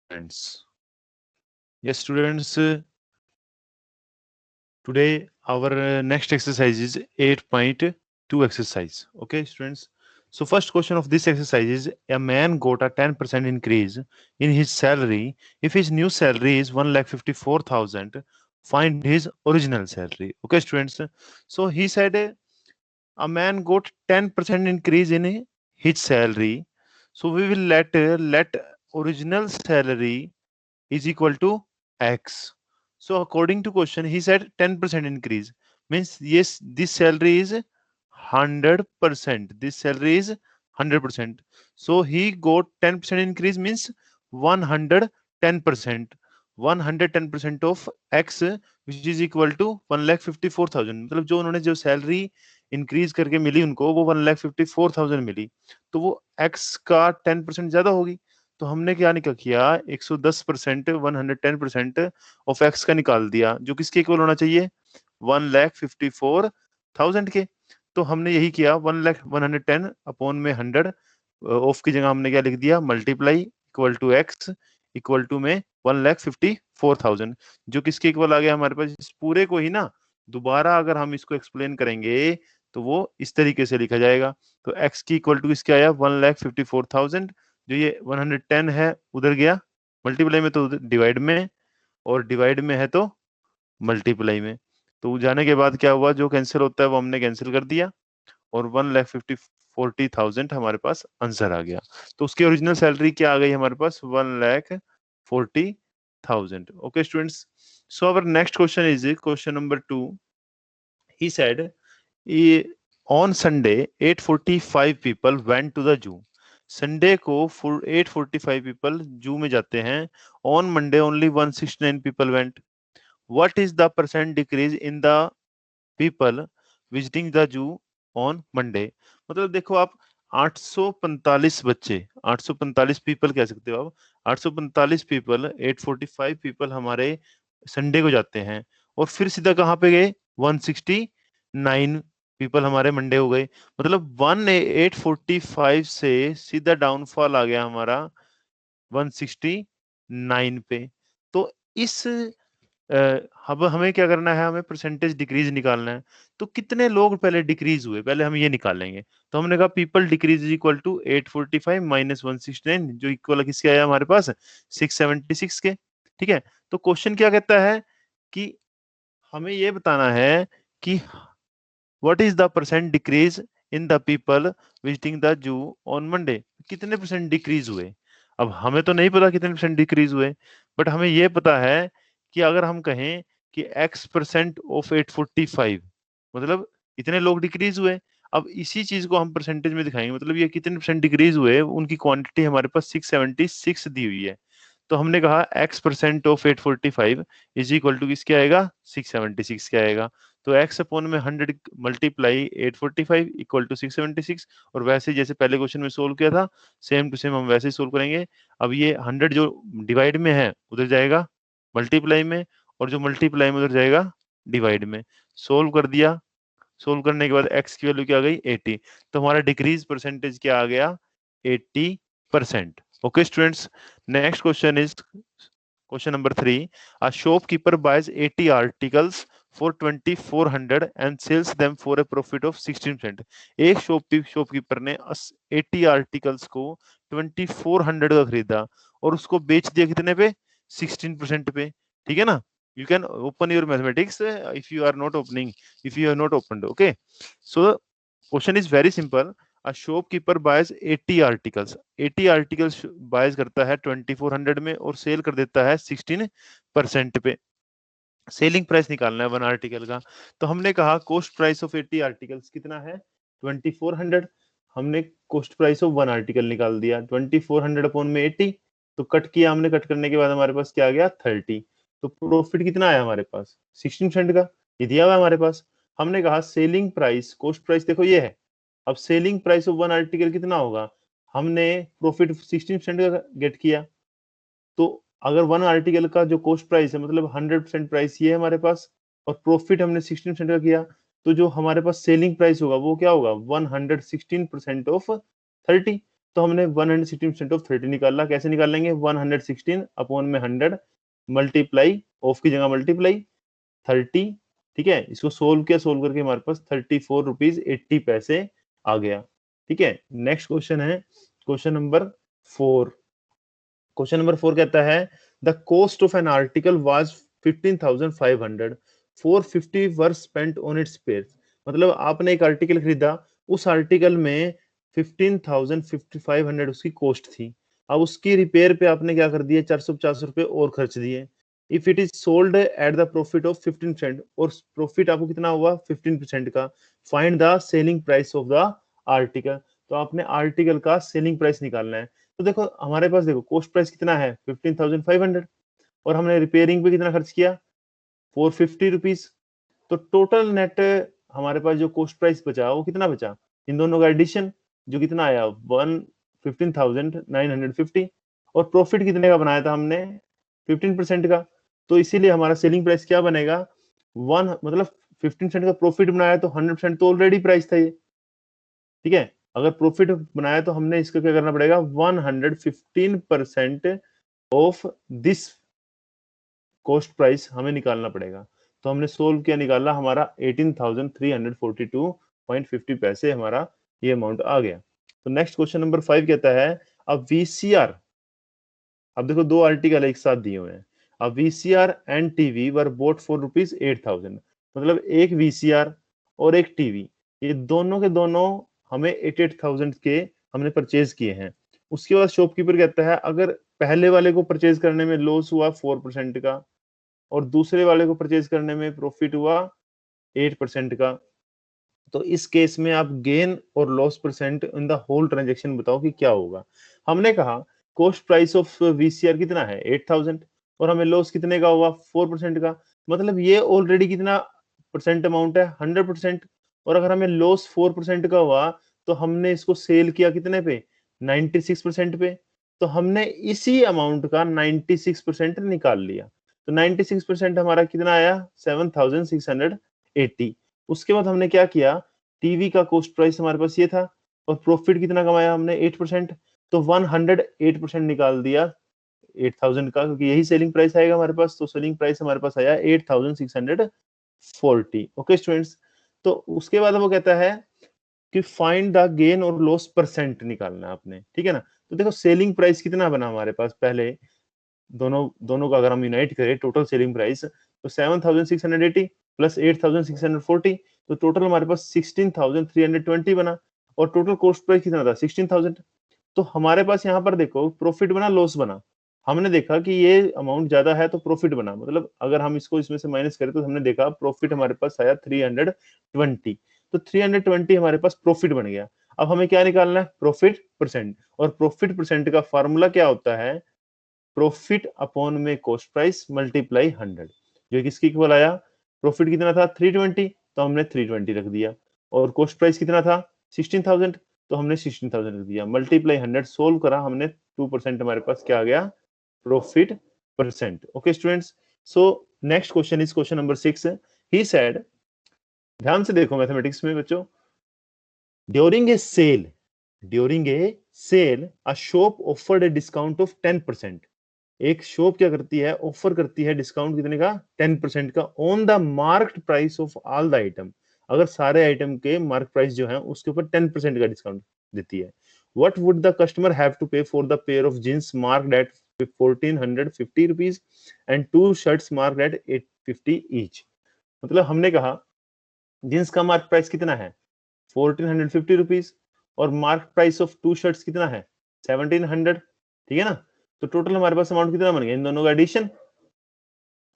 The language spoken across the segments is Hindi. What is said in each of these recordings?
Students. Yes, students. Today our next exercise is 8.2 exercise. Okay, students. So first question of this exercise is: a man got a 10% increase in his salary. If his new salary is 1,54,000, find his original salary. Okay, students. So he said a man got 10% increase in his salary. So we will let original salary is equal to X. So according to question, he said 10% increase. Means yes, this salary is 100%. This salary is 100%. So he got 10% increase means 110%. 110% of X which is equal to 1,54,000. मतलब जो उन्होंने जो सैलरी इंक्रीज करके मिली उनको वो 1,54,000 मिली, तो वो X का 10% ज्यादा होगी। तो हमने क्या निकाल किया, 110%, 110% ऑफ एक्स का निकाल दिया, जो किसके इक्वल होना चाहिए, 1,54,000 के। तो हमने यही किया, 1,110 अपॉन में 100, ऑफ की जगह हमने क्या लिख दिया, multiply equal to x equal to में 1,54,000, जो किसके इक्वल आ गया हमारे पास। इस पूरे को ही ना दोबारा अगर हम इसको एक्सप्लेन करेंगे तो वो इस तरीके से लिखा जाएगा। तो एक्स की इक्वल टू किसके आया, 1,54,000। जो ये 110 है उधर गया मल्टीप्लाई में, तो डिवाइड में, और डिवाइड में है तो मल्टीप्लाई में। तो जाने के बाद क्या हुआ, जो कैंसिल होता है वो हमने कैंसिल कर दिया, और 1,40,000 हमारे पास आंसर आ गया। तो उसकी ओरिजिनल सैलरी क्या आ गई हमारे पास, 1,40,000। Okay students, so our next question is question number 2। He said on Sunday 8:45 people went to the zoo. Sunday को 8:45 पीपल जू में जाते हैं। On Monday only 169 people went. What is the percent decrease in the people visiting the zoo on Monday. मतलब देखो आप, 845 बच्चे, 845 पीपल कह सकते हो आप, 845 पीपल, 845 पीपल हमारे संडे को जाते हैं, और फिर सीधा कहाँ पे गए, 169 पीपल हमारे मंडे हो गए। मतलब 845 से सीधा डाउनफॉल आ गया हमारा 169 पे। तो इस अब हमें क्या करना है, हमें परसेंटेज डिक्रीज निकालना है। तो कितने लोग पहले डिक्रीज हुए, पहले हम ये निकालेंगे। तो हमने कहा people decrease is equal to 845 minus 169, जो इक्वल किसके आया हमारे पास, 676 के। ठीक है, तो क्वेश्चन क्या कहता है कि हमें ये बताना है कि what is the percent decrease in the people visiting the zoo on Monday. कितने परसेंट डिक्रीज हुए। अब हमें तो नहीं पता कितने परसेंट डिक्रीज हुए, बट हमें ये पता है कि अगर हम कहें कि x% ऑफ 845, मतलब इतने लोग डिक्रीज हुए। अब इसी चीज को हम परसेंटेज में दिखाएंगे, मतलब ये कितने परसेंट डिक्रीज हुए, उनकी क्वांटिटी हमारे पास 676 दी हुई है। तो हमने कहा x% of 845 is equal to किसके आएगा, 676 के आएगा। तो x अपॉन में 100 मल्टीप्लाई 845 इक्वल टू 676। और वैसे जैसे पहले क्वेश्चन में सोल्व किया था, सेम टू सेम हम वैसे ही सोल्व करेंगे। अब ये 100 जो डिवाइड में है उधर जाएगा मल्टीप्लाई में, और जो मल्टीप्लाई में उधर जाएगा डिवाइड में। सोल्व कर दिया, सोल्व करने के बाद x की वैल्यू क्या आ गई, 80। तो हमारा डिक्रीज परसेंटेज क्या आ गया, 80%। Okay students, next question is question number 3। A shopkeeper buys 80 articles for 2,400 and sells them for a profit of 16%। एक शॉपकीपर ने 80 आर्टिकल्स को 2,400 का खरीदा और उसको बेच दिया कितने पे, 16% पे। ठीक है ना। You can open your mathematics if you are not opening, if you are not opened. Okay, so question is very simple. A shopkeeper buys 80 articles, 80 articles buys करता है 2,400 में और सेल कर देता है 16% पे। सेलिंग प्राइस निकालना है वन आर्टिकल का। तो हमने कहा कॉस्ट प्राइस ऑफ 80 आर्टिकल्स कितना है, 2,400। हमने cost price of one article निकाल दिया, 2,400 अपॉन में 80। तो कट किया हमने, कट करने के बाद हमारे पास क्या आ गया, 30। तो प्रॉफिट कितना आया हमारे पास, 16% का, ये दिया हुआ है हमारे पास। हमने कहा सेलिंग प्राइस, कॉस्ट प्राइस देखो ये है। अब selling price of one article कितना होगा, हमने प्रॉफिट 16% का गेट किया। तो अगर वन आर्टिकल का जो कॉस्ट प्राइस है, मतलब 100% प्राइस ये है हमारे पास, और प्रॉफिट हमने 16% का किया, तो जो हमारे पास सेलिंग प्राइस होगा वो क्या होगा, 116% ऑफ 30। तो हमने 116% ऑफ 30 निकाला। कैसे निकाल लेंगे? 116 अपॉन में 100 मल्टीप्लाई, ऑफ की जगह मल्टीप्लाई 30, ठीक है। इसको सोल्व किया, सोल्व करके हमारे पास 34 रुपीज 80 पैसे आ गया, ठीक है। नेक्स्ट क्वेश्चन है क्वेश्चन नंबर 4। क्वेश्चन नंबर 4 कहता है the cost of an article was 15,500, 450 were spent on it's pair. मतलब आपने एक आर्टिकल खरीदा, उस आर्टिकल में 15,500 उसकी कॉस्ट थी। अब उसकी रिपेयर पे आपने क्या कर दिया? 450 रुपए और खर्च दिए। If it is sold at the profit of 15%, और प्रॉफिट आपको कितना हुआ? 15% का। Find the selling price of the article. तो आपने आर्टिकल का सेलिंग प्राइस निकालना है। तो देखो हमारे पास, देखो कॉस्ट प्राइस कितना है? 15,500, और हमने रिपेयरिंग पे कितना खर्च किया? 450 रुपीज। तो टोटल नेट हमारे पास जो कॉस्ट प्राइस बचा वो कितना बचा? इन दोनों का एडिशन जो कितना आया? 15,950। और प्रॉफिट कितने का बनाया था हमने? 15% का। तो इसीलिए हमारा सेलिंग प्राइस क्या बनेगा? वन, मतलब 15% का प्रॉफिट बनाया तो 100% तो ऑलरेडी प्राइस था ये, ठीक है। अगर प्रॉफिट बनाया तो हमने इसका क्या करना पड़ेगा? 115% ऑफ दिस कॉस्ट प्राइस हमें निकालना पड़ेगा। तो हमने सोल्व किया, निकाला, हमारा 18,342.50 पैसे हमारा ये अमाउंट आ गया। तो नेक्स्ट क्वेश्चन नंबर 5 कहता है अब वीसीआर, अब देखो दो आर्टिकल एक साथ दिए हुए हैं। अब VCR and TV were boat for ₹8,000। मतलब एक वीसीआर और एक टीवी, ये दोनों के दोनों हमें 88,000 के हमने परचेज किए हैं। उसके बाद शॉपकीपर कहता है अगर पहले वाले को परचेज करने में लॉस हुआ 4% का, और दूसरे वाले को परचेज करने में प्रॉफिट हुआ 8% का, तो इस केस में आप गेन और loss percent in the whole transaction बताओ कि क्या होगा। हमने कहा कॉस्ट प्राइस ऑफ वीसीआर कितना है? 8,000, और हमें लॉस कितने का हुआ? 4% का। मतलब ये ऑलरेडी कितना परसेंट अमाउंट है? 100%। और अगर हमें लॉस 4% का हुआ तो हमने इसको सेल किया कितने पे? 96% पे। तो हमने इसी अमाउंट का 96% निकाल लिया। तो 96% हमारा कितना आया? 7,680। उसके बाद हमने क्या किया? टीवी का कॉस्ट प्राइस हमारे पास ये था, और प्रॉफिट कितना कमाया हमने? 8%। तो 108% निकाल दिया 8,000 का, क्योंकि यही सेलिंग प्राइस आएगा हमारे पास। तो सेलिंग प्राइस हमारे पास आया 8,640। ओके स्टूडेंट्स, तो उसके बाद वो कहता है कि फाइंड द गेन और लॉस परसेंट निकालना है आपने, ठीक है ना। तो देखो सेलिंग प्राइस कितना बना हमारे पास? पहले दोनों दोनों का अगर हम यूनाइट करें टोटल सेलिंग प्राइस, तो 7,680 प्लस 8,640, तो टोटल हमारे पास 16,320 बना। और टोटल कॉस्ट प्राइस कितना था? 16,000। तो हमारे पास यहाँ पर देखो प्रॉफिट बना, लॉस बना। हमने देखा कि ये अमाउंट ज्यादा है तो प्रॉफिट बना, मतलब अगर हम इसको इसमें से माइनस करें तो हमने देखा प्रॉफिट हमारे पास आया 320। तो 320 हमारे पास प्रॉफिट बन गया। अब हमें क्या निकालना है? Profit percent. और प्रॉफिट परसेंट का फार्मूला क्या होता है? प्रॉफिट अपॉन में कॉस्ट प्राइस मल्टीप्लाई 100, जो किसकी इक्वल आया? प्रॉफिट कितना था? 320, तो हमने 320 रख दिया। और कॉस्ट प्राइस कितना था? 16,000, तो हमने 16,000 रख दिया। मल्टीप्लाई 100, सोल्व करा हमने, 2% हमारे पास क्या आ गया? Profit percent. Okay students, so next question is question number 6। He said, ध्यान से देखो मैथमेटिक्स में बच्चों, during a sale, during a sale a shop offered a discount of 10%। एक शॉप क्या करती है? ऑफर करती है डिस्काउंट कितने का? 10% का, on the marked price of all the item. अगर सारे आइटम के मार्क प्राइस जो है उसके ऊपर 10% का डिस्काउंट देती है। What would the customer have to pay for the pair of jeans marked at 1,450 rupees and two shirts marked at 850 each. मतलब हमने कहा जींस का मार्क प्राइस कितना है? 1,450 रुपीज, और mark price of two shirts कितना है? 1,700, ठीक है ना। तो टोटल हमारे पास अमाउंट कितना बन गया? इन दोनों का एडिशन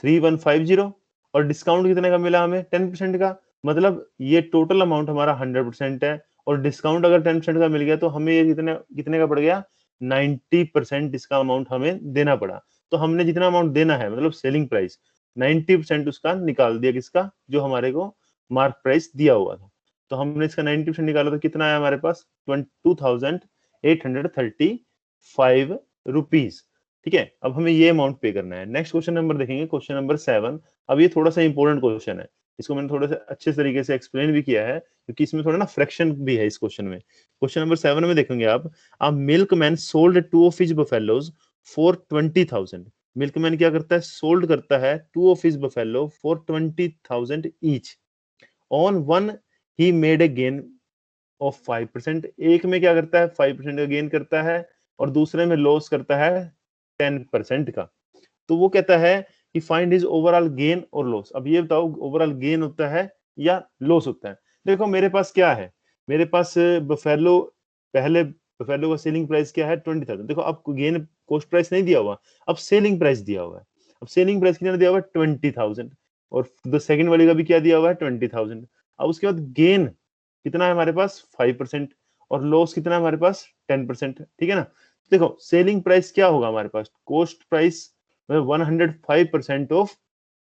3,150, और डिस्काउंट कितने का मिला हमें? 10% का। मतलब ये टोटल अमाउंट हमारा 100% है, और डिस्काउंट अगर 10% का मिल गया तो हमें ये कितने कितने का पड़ गया? 90% इसका अमाउंट हमें देना पड़ा। तो हमने जितना अमाउंट देना है, मतलब सेलिंग प्राइस, 90% उसका निकाल दिया, किसका? जो हमारे को मार्क प्राइस दिया हुआ था। तो हमने इसका 90% निकाला तो कितना आया हमारे पास? 22,835 रुपीज, ठीक है। अब हमें ये अमाउंट पे करना है। नेक्स्ट क्वेश्चन नंबर देखेंगे, क्वेश्चन नंबर 7। अब ये थोड़ा सा इंपॉर्टेंट क्वेश्चन है। इसको मैंने थोड़ा सा अच्छे तरीके से एक्सप्लेन भी किया है, क्योंकि इसमें थोड़ा ना फ्रैक्शन भी है इस क्वेश्चन में। क्वेश्चन नंबर 7 में देखेंगे आप, a milkman sold 2 of his buffaloes for 20,000। Milkman क्या करता है, सोल्ड करता है 2 of his buffalo for 20,000 each. On one he made a gain of 5%। एक में क्या करता है, 5% का गेन करता है, और दूसरे में लॉस करता है 10% का। तो वो कहता है कि फाइंड हिज ओवरऑल गेन और लॉस। अब ये बताओ ओवरऑल गेन होता है या लॉस होता है। देखो मेरे पास क्या है, मेरे पास बफेलो, पहले बफेलो का सेलिंग प्राइस क्या है 20,000। देखो अब गेन कॉस्ट प्राइस नहीं दिया हुआ, अब सेलिंग प्राइस दिया हुआ है। अब सेलिंग प्राइस कितना दिया हुआ है 20,000, और द सेकंड वाले का भी क्या दिया हुआ है 20,000। अब उसके बाद गेन कितना है हमारे पास 5%, और लॉस कितना है हमारे पास 10%। ठीक है ना। देखो सेलिंग प्राइस क्या होगा हमारे पास, cost price 105% of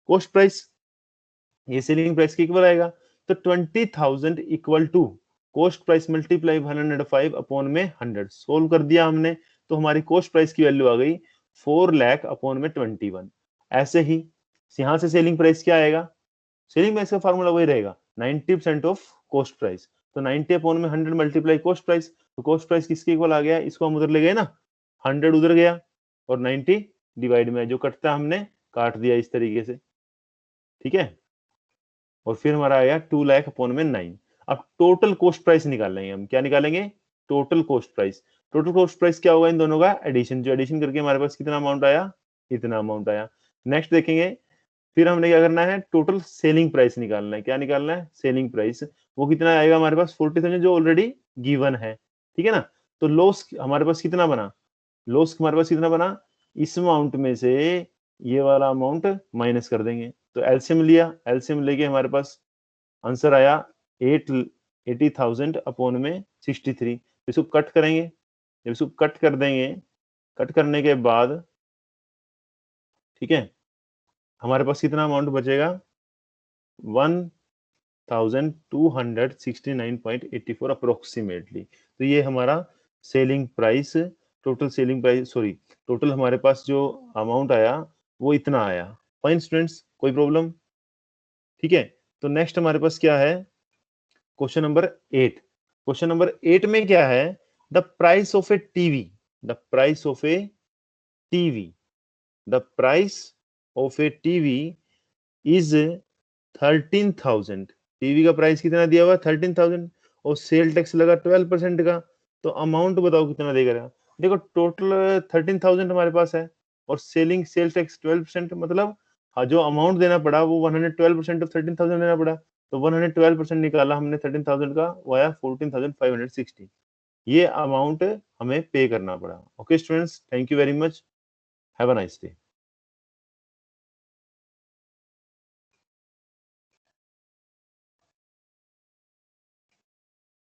cost price, ये सेलिंग प्राइस के इक्वल आएगा। तो 20,000 equal to cost price multiply 105 upon में 100। सोल्व कर दिया हमने, तो हमारी कॉस्ट प्राइस की वैल्यू आ गई 4 लाख अपॉन में 21। ऐसे ही यहां से सेलिंग प्राइस क्या आएगा, सेलिंग प्राइस का फार्मूला वही रहेगा 90% ऑफ कॉस्ट प्राइस। तो 90 अपॉन में 100 मल्टीप्लाई कॉस्ट प्राइस, तो कॉस्ट प्राइस किसके इक्वल आ गया, इसको हम उधर ले गए ना, 100 उधर गया और 90 डिवाइड में जो कटता हमने काट दिया इस तरीके से। ठीक है, और फिर हमारा आया 2 लाख अपॉन में 9। अब टोटल कॉस्ट प्राइस निकाल लेंगे हम, क्या निकालेंगे, total cost price. Total cost price क्या होगा, इन दोनों का एडिशन, जो एडिशन करके हमारे पास कितना अमाउंट आया, इतना अमाउंट आया। नेक्स्ट देखेंगे, फिर हमने क्या करना है, टोटल सेलिंग प्राइस निकालना है। क्या निकालना है, सेलिंग प्राइस। वो कितना आएगा हमारे पास 40,000 जो ऑलरेडी गिवन है। ठीक है ना। तो लॉस हमारे पास कितना बना, लॉस हमारे पास कितना बना, इस अमाउंट में से ये वाला अमाउंट माइनस कर देंगे। तो एलसीएम लिया, एलसीएम लेके हमारे पास आंसर आया 80,000 अपॉन में 63। इसको कट करेंगे, जब इसको कट कर देंगे, कट करने के बाद ठीक है, हमारे पास कितना अमाउंट बचेगा 1269.84 अप्रोक्सीमेटली। तो ये हमारा selling price, total selling price, sorry total हमारे पास जो अमाउंट आया वो इतना आया। फाइन स्टूडेंट्स, कोई प्रॉब्लम। ठीक है, तो नेक्स्ट हमारे पास क्या है, क्वेश्चन नंबर 8। क्वेश्चन नंबर 8 में क्या है, the price of A TV, the price of A TV, the price of A TV is 13,000। TV का प्राइस कितना दिया हुआ 13,000, और सेल टैक्स लगा 12% का। तो अमाउंट बताओ कितना देगा। देखो टोटल 13,000 हमारे पास है, और सेलिंग सेल टैक्स 12%, मतलब हाँ जो अमाउंट देना पड़ा वो 112% ऑफ 13,000 देना पड़ा। तो 112% निकाला हमने 13,000 का, वो आया 14,560। ये अमाउंट हमें पे करना पड़ा। Okay students, thank you very much, have a nice day.